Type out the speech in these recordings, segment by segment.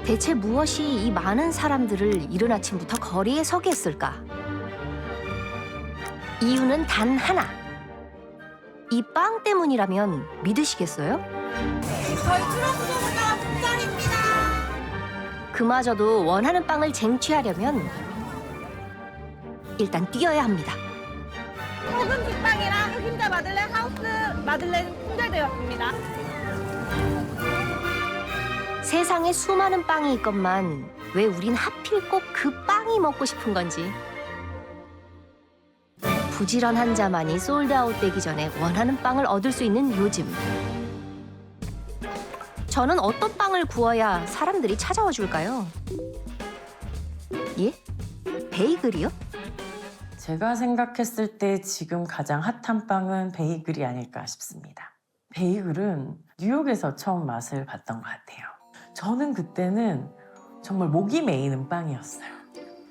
대체 무엇이 이 많은 사람들을 이른 아침부터 거리에 서게 했을까? 이유는 단 하나. 이 빵 때문이라면 믿으시겠어요? 저희 트럼프보다 국장입니다. 그마저도 원하는 빵을 쟁취하려면 일단 뛰어야 합니다. 소금 식빵이랑 흑임자 마들렌 하우스 마들렌 품절되었습니다. 세상에 수많은 빵이 있건만 왜 우린 하필 꼭 그 빵이 먹고 싶은 건지. 부지런한 자만이 솔드아웃 되기 전에 원하는 빵을 얻을 수 있는 요즘. 저는 어떤 빵을 구워야 사람들이 찾아와 줄까요? 예? 베이글이요? 제가 생각했을 때 지금 가장 핫한 빵은 베이글이 아닐까 싶습니다. 베이글은 뉴욕에서 처음 맛을 봤던 것 같아요. 저는 그때는 정말 목이 메이는 빵이었어요.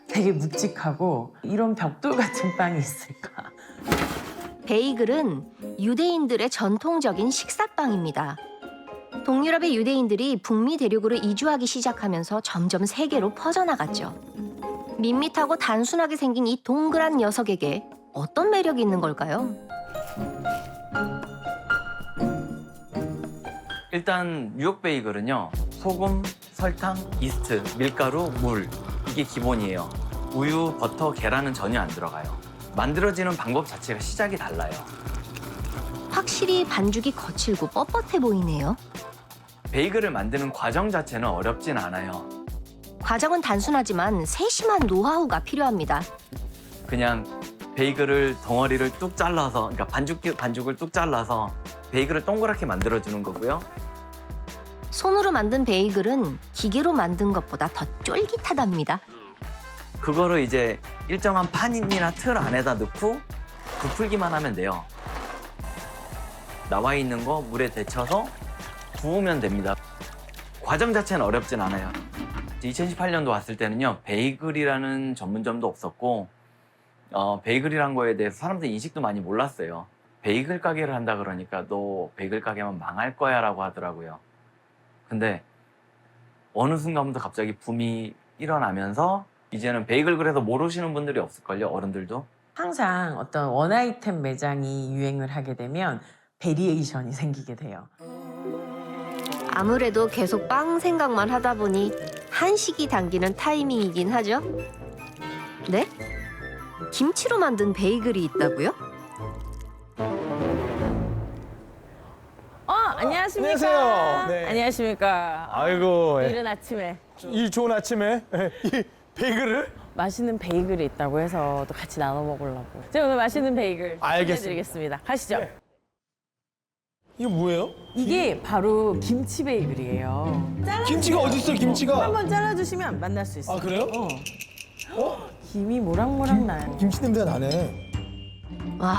되게 묵직하고 이런 벽돌 같은 빵이 있을까? 베이글은 유대인들의 전통적인 식사빵입니다. 동유럽의 유대인들이 북미 대륙으로 이주하기 시작하면서 점점 세계로 퍼져나갔죠. 밋밋하고 단순하게 생긴 이 동그란 녀석에게 어떤 매력이 있는 걸까요? 일단 뉴욕 베이글은요. 소금, 설탕, 이스트, 밀가루, 물 이게 기본이에요. 우유, 버터, 계란은 전혀 안 들어가요. 만들어지는 방법 자체가 시작이 달라요. 확실히 반죽이 거칠고 뻣뻣해 보이네요. 베이글을 만드는 과정 자체는 어렵진 않아요. 과정은 단순하지만 세심한 노하우가 필요합니다. 그냥 베이글을 덩어리를 뚝 잘라서, 그러니까 반죽을 뚝 잘라서 베이글을 동그랗게 만들어주는 거고요. 손으로 만든 베이글은 기계로 만든 것보다 더 쫄깃하답니다. 그거를 이제 일정한 판이나 틀 안에다 넣고 부풀기만 하면 돼요. 나와 있는 거 물에 데쳐서 구우면 됩니다. 과정 자체는 어렵진 않아요. 2018년도 왔을 때는요, 베이글이라는 전문점도 없었고, 베이글이란 거에 대해서 사람들 인식도 많이 몰랐어요. 베이글 가게를 한다 그러니까 너 베이글 가게만 망할 거야 라고 하더라고요. 근데 어느 순간부터 갑자기 붐이 일어나면서 이제는 베이글 그래서 모르시는 분들이 없을걸요, 어른들도. 항상 어떤 원 아이템 매장이 유행을 하게 되면 베리에이션이 생기게 돼요. 아무래도 계속 빵 생각만 하다 보니 한식이 당기는 타이밍이긴 하죠. 네? 김치로 만든 베이글이 있다고요? 안녕하십니까. 안녕하세요. 네. 안녕하십니까. 아이고, 이른 아침에 이 좋은 아침에 이 베이글을? 맛있는 베이글이 있다고 해서 또 같이 나눠 먹으려고. 제가 오늘 맛있는 베이글 알겠습니다. 해드리겠습니다. 가시죠. 네. 이게 뭐예요? 이게 바로 김치 베이글이에요. 김치가 어디 있어? 김치가? 한번 잘라주시면 만날 수 있어요. 아, 그래요? 김이 모락모락 나요. 김치 냄새가 나네. 와,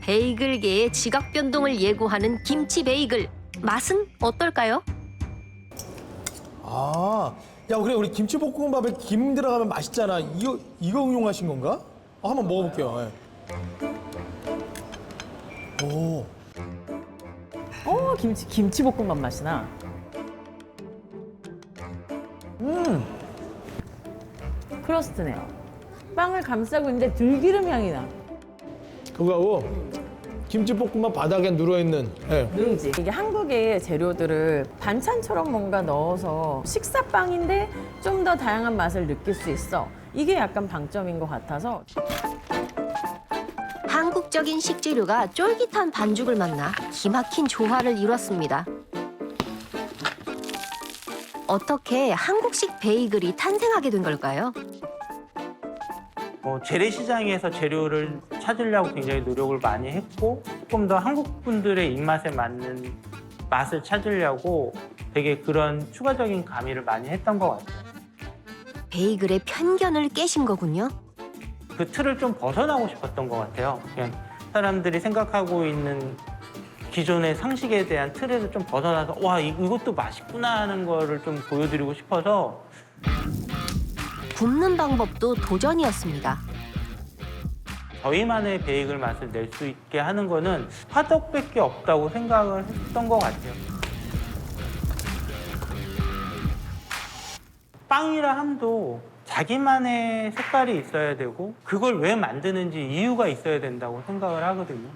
베이글계의 지각 변동을 예고하는 김치 베이글. 맛은 어떨까요? 아, 야, 그래 우리 김치볶음밥에 김 들어가면 맛있잖아. 이거 응용하신 건가? 한번 먹어볼게요. 예. 오, 김치볶음밥 맛이 나. 크러스트네요. 빵을 감싸고 있는데 들기름 향이 나. 그거하고 김치볶음밥 바닥에 누워있는. 예. 누룽지. 이게 한국의 재료들을 반찬처럼 뭔가 넣어서 식사빵인데 좀 더 다양한 맛을 느낄 수 있어. 이게 약간 방점인 것 같아서. 한국적인 식재료가 쫄깃한 반죽을 만나 기막힌 조화를 이뤘습니다. 어떻게 한국식 베이글이 탄생하게 된 걸까요? 재래시장에서 재료를 찾으려고 굉장히 노력을 많이 했고 조금 더 한국 분들의 입맛에 맞는 맛을 찾으려고 되게 그런 추가적인 가미를 많이 했던 것 같아요. 베이글의 편견을 깨신 거군요. 그 틀을 좀 벗어나고 싶었던 것 같아요. 그냥 사람들이 생각하고 있는 기존의 상식에 대한 틀에서 좀 벗어나서 와, 이것도 맛있구나 하는 거를 좀 보여드리고 싶어서 굽는 방법도 도전이었습니다. 저희만의 베이글 맛을 낼 수 있게 하는 거는 화덕밖에 없다고 생각을 했던 것 같아요. 빵이라 함도 자기만의 색깔이 있어야 되고 그걸 왜 만드는지 이유가 있어야 된다고 생각을 하거든요.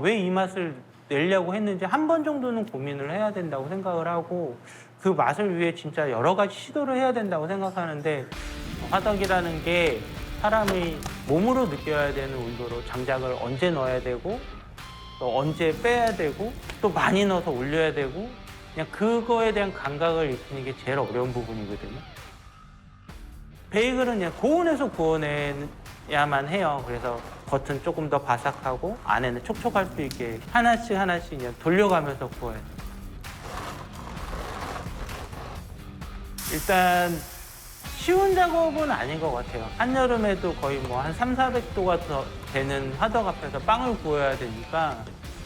왜 이 맛을 내려고 했는지 한 번 정도는 고민을 해야 된다고 생각을 하고 그 맛을 위해 진짜 여러 가지 시도를 해야 된다고 생각하는데 화덕이라는 게 사람이 몸으로 느껴야 되는 온도로 장작을 언제 넣어야 되고 또 언제 빼야 되고 또 많이 넣어서 올려야 되고 그냥 그거에 대한 감각을 익히는 게 제일 어려운 부분이거든요. 베이글은 그냥 고온에서 구워내야만 해요. 그래서 겉은 조금 더 바삭하고 안에는 촉촉할 수 있게 하나씩 그냥 돌려가면서 구워야 돼요. 일단 쉬운 작업은 아닌 것 같아요. 한여름에도 거의 뭐 한 300~400도가 더 되는 화덕 앞에서 빵을 구워야 되니까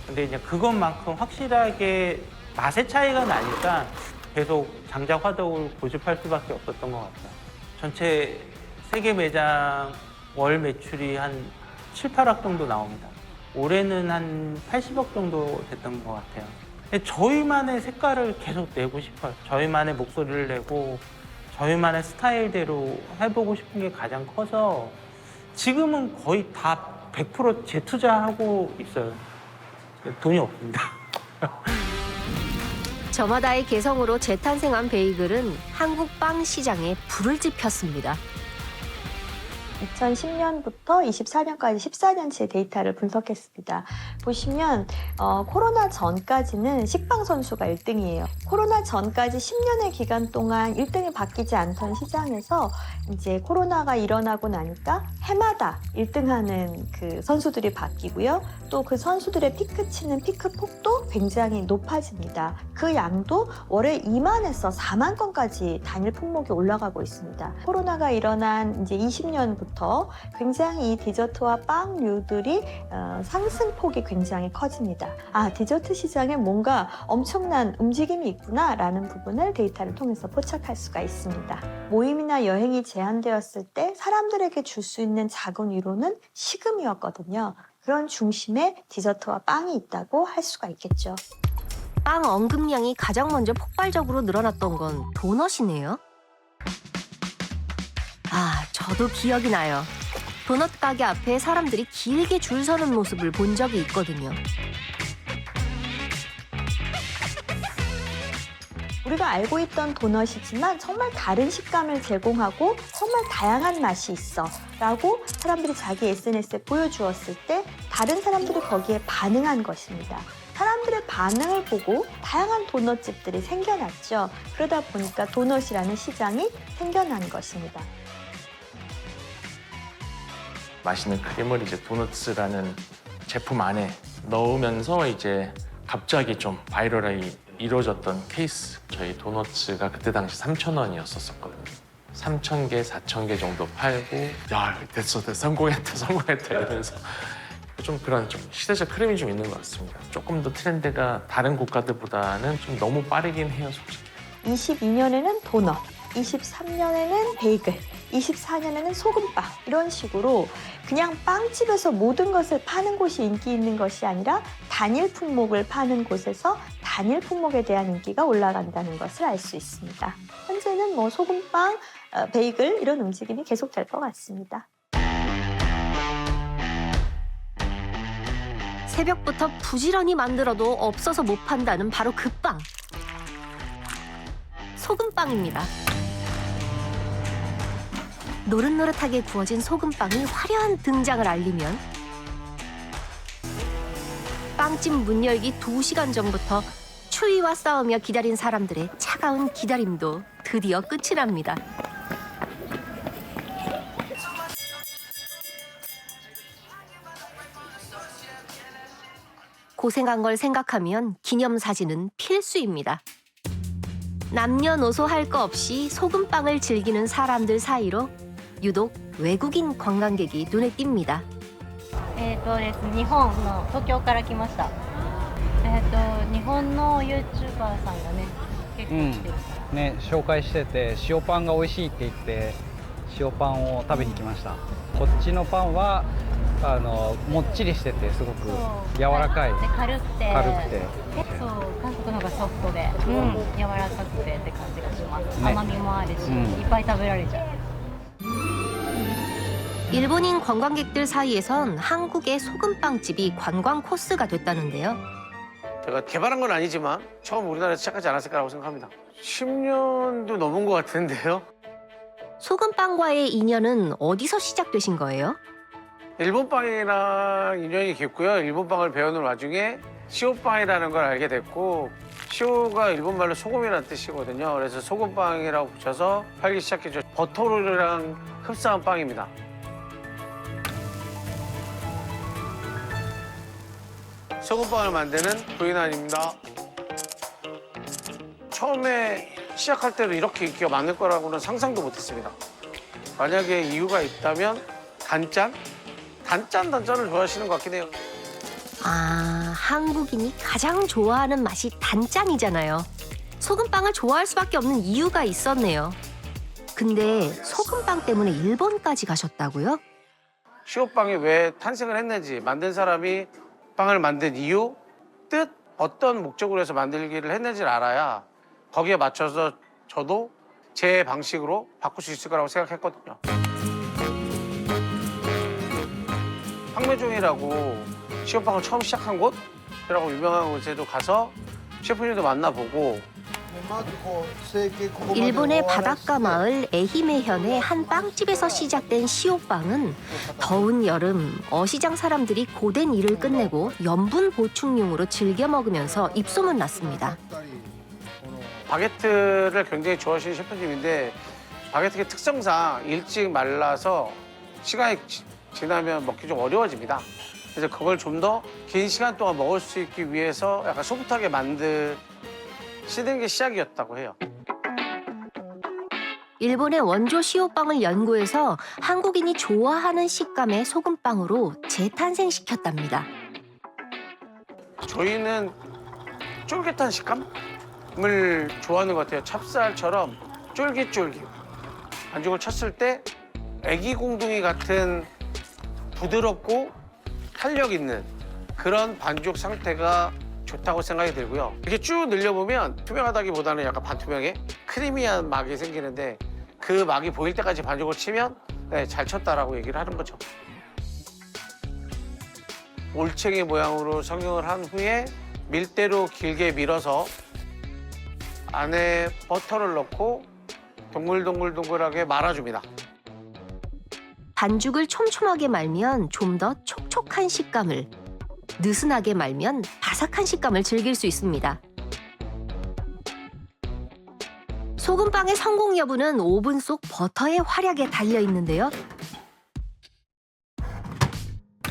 근데 이제 그것만큼 확실하게 맛의 차이가 나니까 계속 장작 화덕을 고집할 수밖에 없었던 것 같아요. 전체 세계 매장 월 매출이 한 7~8억 정도 나옵니다. 올해는 한 80억 정도 됐던 것 같아요. 근데 저희만의 색깔을 계속 내고 싶어요. 저희만의 목소리를 내고 저희만의 스타일대로 해보고 싶은 게 가장 커서 지금은 거의 다 100% 재투자하고 있어요. 돈이 없습니다. 저마다의 개성으로 재탄생한 베이글은 한국 빵 시장에 불을 지폈습니다. 2010년부터 24년까지 14년치의 데이터를 분석했습니다. 보시면 코로나 전까지는 식빵 선수가 1등이에요. 코로나 전까지 10년의 기간 동안 1등이 바뀌지 않던 시장에서 이제 코로나가 일어나고 나니까 해마다 1등하는 그 선수들이 바뀌고요. 또 그 선수들의 피크 치는 피크 폭도 굉장히 높아집니다. 그 양도 월에 2만에서 4만 건까지 단일 품목이 올라가고 있습니다. 코로나가 일어난 이제 20년부터 굉장히 이 디저트와 빵류들이 상승폭이 굉장히 커집니다. 디저트 시장에 뭔가 엄청난 움직임이 있구나라는 부분을 데이터를 통해서 포착할 수가 있습니다. 모임이나 여행이 제한되었을 때 사람들에게 줄 수 있는 작은 위로는 식음이었거든요. 그런 중심에 디저트와 빵이 있다고 할 수가 있겠죠. 빵 언급량이 가장 먼저 폭발적으로 늘어났던 건 도넛이네요. 저도 기억이 나요. 도넛 가게 앞에 사람들이 길게 줄 서는 모습을 본 적이 있거든요. 우리가 알고 있던 도넛이지만 정말 다른 식감을 제공하고 정말 다양한 맛이 있어 라고 사람들이 자기 SNS에 보여주었을 때 다른 사람들이 거기에 반응한 것입니다. 사람들의 반응을 보고 다양한 도넛집들이 생겨났죠. 그러다 보니까 도넛이라는 시장이 생겨난 것입니다. 맛있는 크림을 이제 도넛스라는 제품 안에 넣으면서 이제 갑자기 좀 바이럴이 이루어졌던 케이스. 저희 도넛스가 그때 당시 3,000원이었었거든요. 3,000개, 4,000개 정도 팔고 야 됐어 성공했다 이러면서 좀 그런 좀 시대적 흐름이 좀 있는 것 같습니다. 조금 더 트렌드가 다른 국가들보다는 좀 너무 빠르긴 해요, 솔직히. 22년에는 도넛, 23년에는 베이글, 24년에는 소금빵 이런 식으로 그냥 빵집에서 모든 것을 파는 곳이 인기 있는 것이 아니라 단일 품목을 파는 곳에서 단일 품목에 대한 인기가 올라간다는 것을 알 수 있습니다. 현재는 뭐 소금빵, 베이글 이런 움직임이 계속될 것 같습니다. 새벽부터 부지런히 만들어도 없어서 못 판다는 바로 그 빵. 소금빵입니다. 노릇노릇하게 구워진 소금빵이 화려한 등장을 알리면 빵집 문 열기 2시간 전부터 추위와 싸우며 기다린 사람들의 차가운 기다림도 드디어 끝이 납니다. 고생한 걸 생각하면 기념사진은 필수입니다. 남녀노소 할 거 없이 소금빵을 즐기는 사람들 사이로 유독 외국인 관광객이 눈에 띕니다. 日本の東京から来ました。日本の YouTuber さんがね、結構来てるから。ね、紹介してて塩パンが美味しいって言って塩パンを食べに来ました。こっちのパンはもっちりしててすごくそう柔らかいで軽くて軽くてそう韓国の方がソフトで、柔らかくてって感じがします、ね甘みもあるし、うんいっぱい食べられちゃう。 일본인 관광객들 사이에선 한국의 소금빵집이 관광 코스가 됐다는데요. 제가 개발한 건 아니지만 처음 우리나라에서 시작하지 않았을까라고 생각합니다. 10년도 넘은 것 같은데요. 소금빵과의 인연은 어디서 시작되신 거예요? 일본 빵이랑 인연이 깊고요. 일본 빵을 배우는 와중에 시오빵이라는 걸 알게 됐고 시오가 일본말로 소금이라는 뜻이거든요. 그래서 소금빵이라고 붙여서 팔기 시작했죠. 버터로랑 흡사한 빵입니다. 소금빵을 만드는 부인환입니다. 처음에 시작할 때도 이렇게 인기가 많을 거라고는 상상도 못했습니다. 만약에 이유가 있다면 단짠? 단짠을 좋아하시는 것 같긴 해요. 아, 한국인이 가장 좋아하는 맛이 단짠이잖아요. 소금빵을 좋아할 수밖에 없는 이유가 있었네요. 근데 소금빵 때문에 일본까지 가셨다고요? 시오빵이 왜 탄생을 했는지, 만든 사람이 빵을 만든 이유, 뜻, 어떤 목적으로 해서 만들기를 했는지를 알아야 거기에 맞춰서 저도 제 방식으로 바꿀 수 있을 거라고 생각했거든요. 황매종이라고 시오빵을 처음 시작한 곳이라고 유명한 곳에도 가서 셰프님도 만나보고 일본의 바닷가 마을 에히메현의 한 빵집에서 시작된 시오빵은 더운 여름 어시장 사람들이 고된 일을 끝내고 염분 보충용으로 즐겨 먹으면서 입소문 났습니다. 바게트를 굉장히 좋아하시는 셰프님인데 바게트의 특성상 일찍 말라서 시간이 지나면 먹기 좀 어려워집니다. 그래서 그걸 좀 더 긴 시간 동안 먹을 수 있기 위해서 약간 소프트하게 만드시는 게 시작이었다고 해요. 일본의 원조 시오빵을 연구해서 한국인이 좋아하는 식감의 소금빵으로 재탄생시켰답니다. 저희는 쫄깃한 식감을 좋아하는 것 같아요. 찹쌀처럼 쫄깃쫄깃. 반죽을 쳤을 때 애기 공둥이 같은 부드럽고 탄력 있는 그런 반죽 상태가 좋다고 생각이 들고요. 이렇게 쭉 늘려보면 투명하다기보다는 약간 반투명해 크리미한 막이 생기는데 그 막이 보일 때까지 반죽을 치면 네, 잘 쳤다라고 얘기를 하는 거죠. 올챙이 모양으로 성형을 한 후에 밀대로 길게 밀어서 안에 버터를 넣고 동글동글동글하게 말아줍니다. 반죽을 촘촘하게 말면 좀 더 촉촉한 식감을, 느슨하게 말면 바삭한 식감을 즐길 수 있습니다. 소금빵의 성공 여부는 오븐 속 버터의 활약에 달려 있는데요.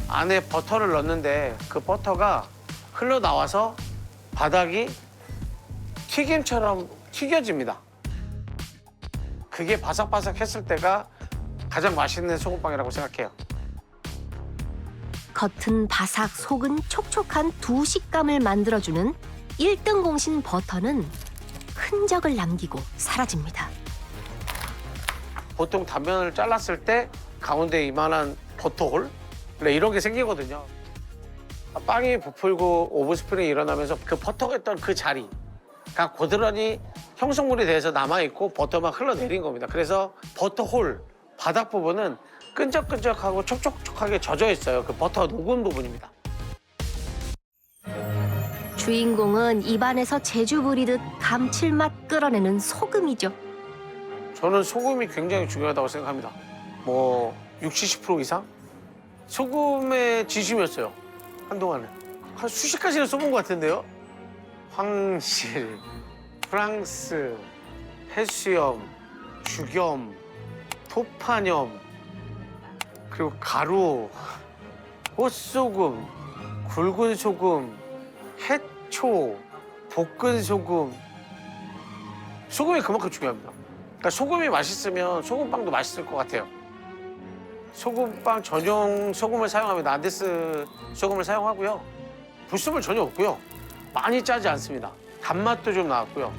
안에 버터를 넣는데 그 버터가 흘러나와서 바닥이 튀김처럼 튀겨집니다. 그게 바삭바삭했을 때가 가장 맛있는 소금빵이라고 생각해요. 겉은 바삭, 속은 촉촉한 두 식감을 만들어주는 1등 공신 버터는 흔적을 남기고 사라집니다. 보통 단면을 잘랐을 때 가운데 이만한 버터홀? 네, 이런 게 생기거든요. 빵이 부풀고 오븐스프링이 일어나면서 그 버터가 있던 그 자리가 고스란히 형성물이 돼서 남아있고 버터만 흘러내린 겁니다. 그래서 버터홀, 바닥 부분은 끈적끈적하고 촉촉촉하게 젖어 있어요. 그 버터가 녹은 부분입니다. 주인공은 입안에서 제주 부리듯 감칠맛 끌어내는 소금이죠. 저는 소금이 굉장히 중요하다고 생각합니다. 뭐 60, 70% 이상? 소금의 진심이었어요. 한동안은. 한 수십 가지를 써본 것 같은데요. 황실, 프랑스, 해수염, 죽염, 토파념, 그리고 가루, 꽃소금, 굵은 소금, 해초, 볶은 소금. 소금이 그만큼 중요합니다. 그러니까 소금이 맛있으면 소금빵도 맛있을 것 같아요. 소금빵 전용 소금을 사용합니다. 안데스 소금을 사용하고요. 불순물 전혀 없고요. 많이 짜지 않습니다. 단맛도 좀 나왔고요.